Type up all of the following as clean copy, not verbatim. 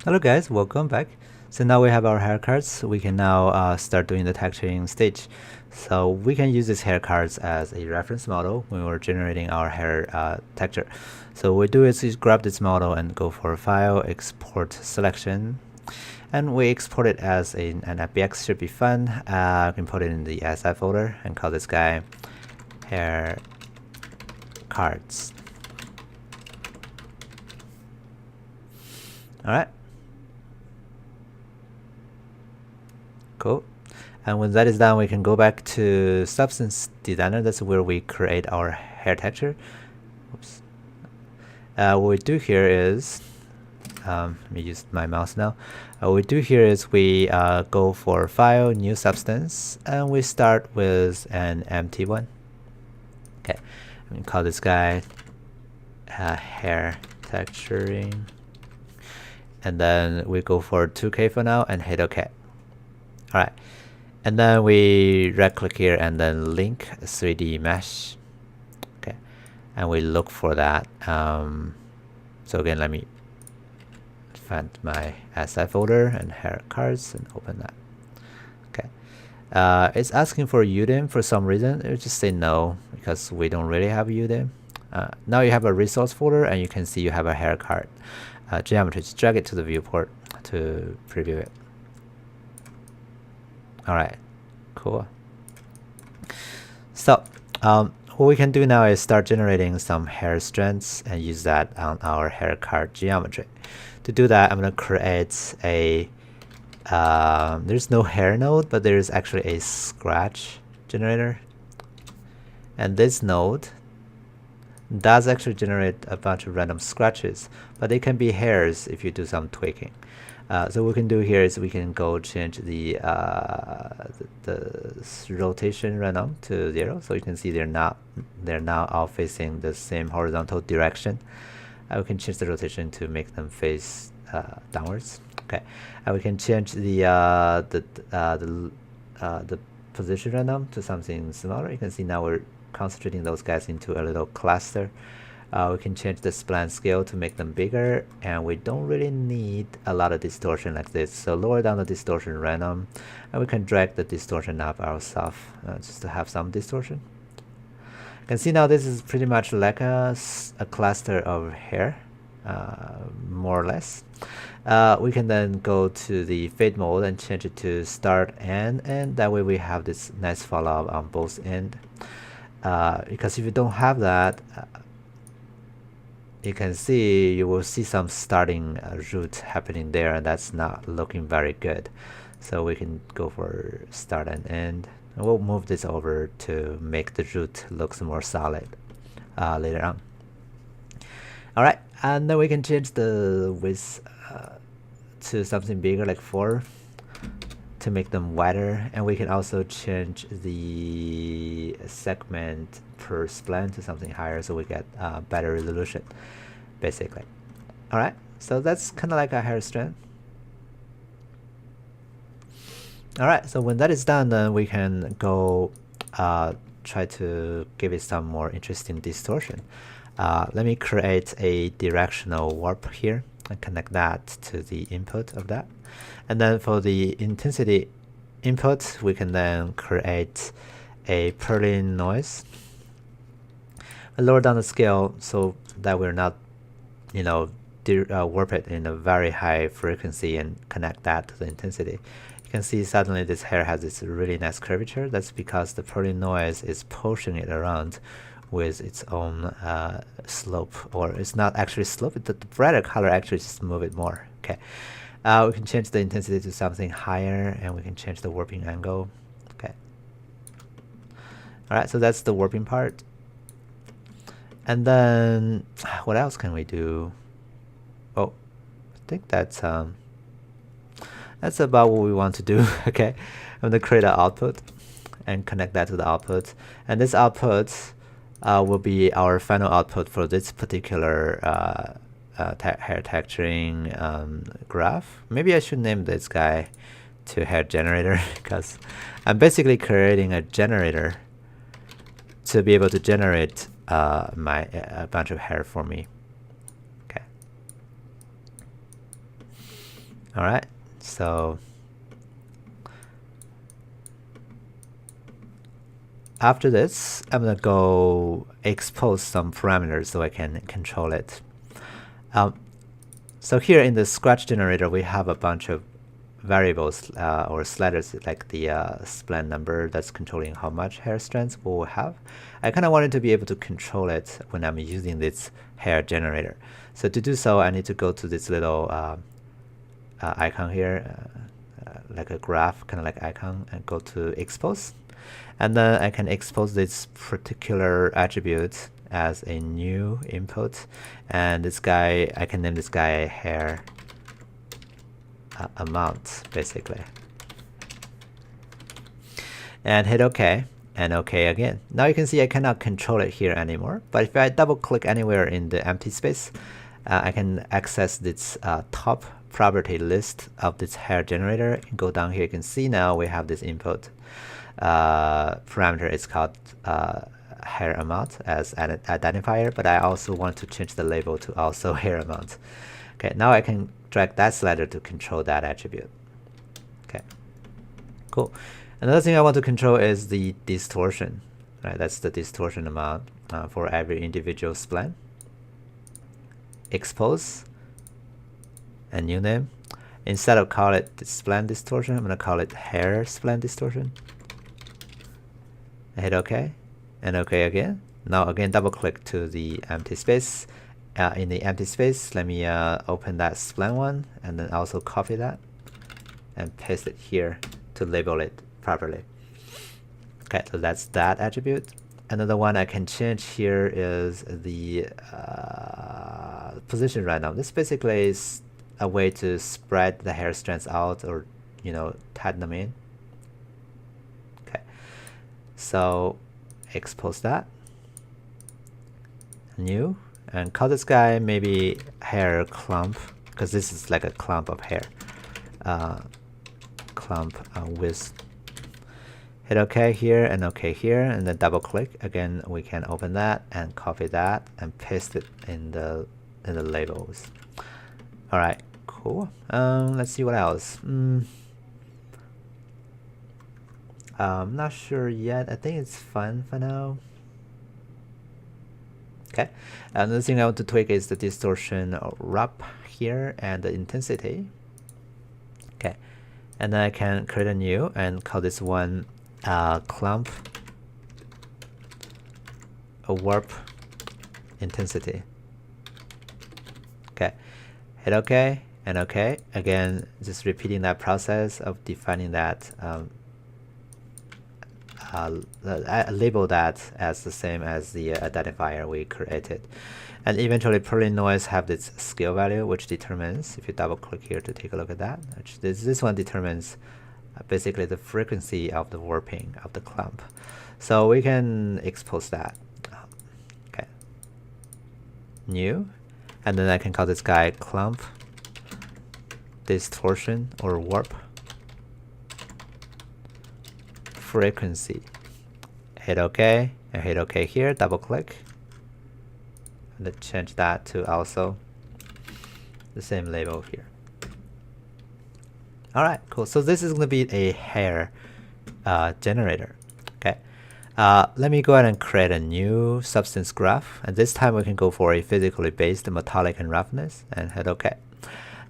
Hello guys, welcome back. So now we have our hair cards. We can now start doing the texturing stage. So we can use these hair cards as a reference model when we're generating our hair texture. So what we do is grab this model and go for File, Export Selection, and we export it as an FBX. Should be fun. We can put it in the SI folder and call this guy hair cards. All right. Cool. And when that is done, we can go back to Substance Designer. That's where we create our hair texture. Oops. What we do here is, let me use my mouse now. What we do here is we go for File, New Substance, and we start with an empty one. Okay, we call this guy hair texturing. And then we go for 2K for now and hit OK. All right, and then we right click here and then link 3D mesh. Okay, and we look for that. So again, let me find my SI folder and hair cards and open that. Okay, it's asking for UDIM for some reason. It just say no because we don't really have UDIM. Now you have a resource folder and you can see you have a hair card geometry. Just drag it to the viewport to preview it. All right, cool. So what we can do now is start generating some hair strands and use that on our hair card geometry. To do that, I'm going to create a, there's no hair node, but there's actually a scratch generator. And this node does actually generate a bunch of random scratches, but they can be hairs if you do some tweaking. So what we can do here is we can go change the rotation random to 0. So you can see they're now all facing the same horizontal direction. We can change the rotation to make them face downwards. Okay, and we can change the position random to something smaller. You can see now we're concentrating those guys into a little cluster. We can change the spline scale to make them bigger, and we don't really need a lot of distortion like this. So lower down the distortion random, and we can drag the distortion up ourselves just to have some distortion. You can see now this is pretty much like a cluster of hair, more or less. We can then go to the fade mode and change it to start and end. That way we have this nice follow-up on both ends. Because if you don't have that, you can see you will see some starting root happening there, and that's not looking very good. So we can go for start and end. And we'll move this over to make the root looks more solid later on. All right, and then we can change the width to something bigger, like 4, to make them wider, and we can also change the segment per spline to something higher, so we get better resolution, basically. All right, so that's kind of like a hair strand. All right, so when that is done, then we can go try to give it some more interesting distortion. Let me create a directional warp here and connect that to the input of that. And then for the intensity input, we can then create a perlin noise. And lower down the scale so that we're not, warp it in a very high frequency and connect that to the intensity. You can see suddenly this hair has this really nice curvature. That's because the perlin noise is pushing it around with its own slope, or it's not actually slope. The brighter color actually just move it more. Okay, we can change the intensity to something higher, and we can change the warping angle. Okay. All right, so that's the warping part. And then what else can we do? Oh, I think that's about what we want to do. Okay, I'm gonna create an output and connect that to the output, and this output will be our final output for this particular hair texturing graph. Maybe I should name this guy to hair generator because I'm basically creating a generator to be able to generate a bunch of hair for me. Okay. All right, so after this, I'm gonna go expose some parameters so I can control it. So here in the scratch generator, we have a bunch of variables or sliders, like the spline number that's controlling how much hair strands we'll have. I kind of wanted to be able to control it when I'm using this hair generator. So to do so, I need to go to this little icon here, like a graph kind of like icon, and go to expose. And then I can expose this particular attribute as a new input. And this guy, I can name this guy hair amount, basically. And hit OK, and OK again. Now you can see I cannot control it here anymore. But if I double click anywhere in the empty space, I can access this top property list of this hair generator. Go down here, you can see now we have this input parameter. It's called hair amount as an identifier, but I also want to change the label to also hair amount. Okay, now I can drag that slider to control that attribute. Okay, cool. Another thing I want to control is the distortion. Right, that's the distortion amount for every individual spline. Expose, a new name. Instead of call it spline distortion, I'm going to call it hair spline distortion. I hit OK, and OK again. Now again, double click to the empty space. In the empty space, let me open that spline one, and then also copy that and paste it here to label it properly. Okay, so that's that attribute. Another one I can change here is the position right now. This basically is a way to spread the hair strands out, or tighten them in. Okay, so expose that, new, and call this guy maybe hair clump, because this is like a clump of hair. Clump width. Hit OK here and OK here, and then double click again. We can open that and copy that and paste it in the labels. All right, cool. Let's see what else. I'm not sure yet. I think it's fine for now. Okay. Another thing I want to tweak is the distortion wrap here and the intensity. Okay, and then I can create a new and call this one clump warp intensity. Okay, hit OK and OK again, just repeating that process of defining that label that as the same as the identifier we created. And eventually perlin noise have this scale value, which determines, if you double click here to take a look at that, which this one determines basically the frequency of the warping of the clump. So we can expose that. Okay, new, and then I can call this guy clump distortion or warp frequency. Hit OK and hit OK here, double click, and then change that to also the same label here. Alright, cool. So this is going to be a hair generator. Okay, let me go ahead and create a new substance graph, and this time we can go for a physically based metallic and roughness and hit OK.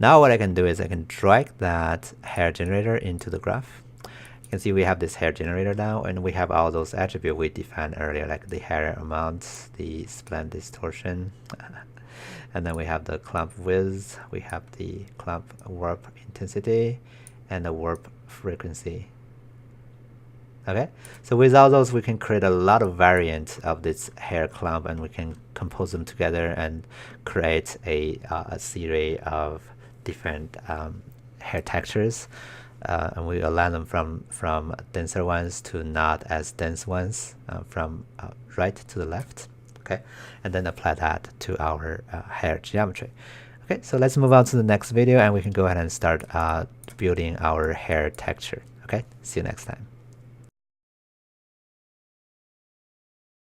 Now what I can do is I can drag that hair generator into the graph. You can see we have this hair generator now, and we have all those attributes we defined earlier, like the hair amount, the spline distortion, and then we have the clump width, we have the clump warp intensity, and the warp frequency. Okay, so with all those we can create a lot of variants of this hair clump, and we can compose them together and create a series of different hair textures. And we align them from denser ones to not as dense ones, from right to the left. Okay, and then apply that to our hair geometry. Okay, so let's move on to the next video, and we can go ahead and start building our hair texture. Okay, see you next time.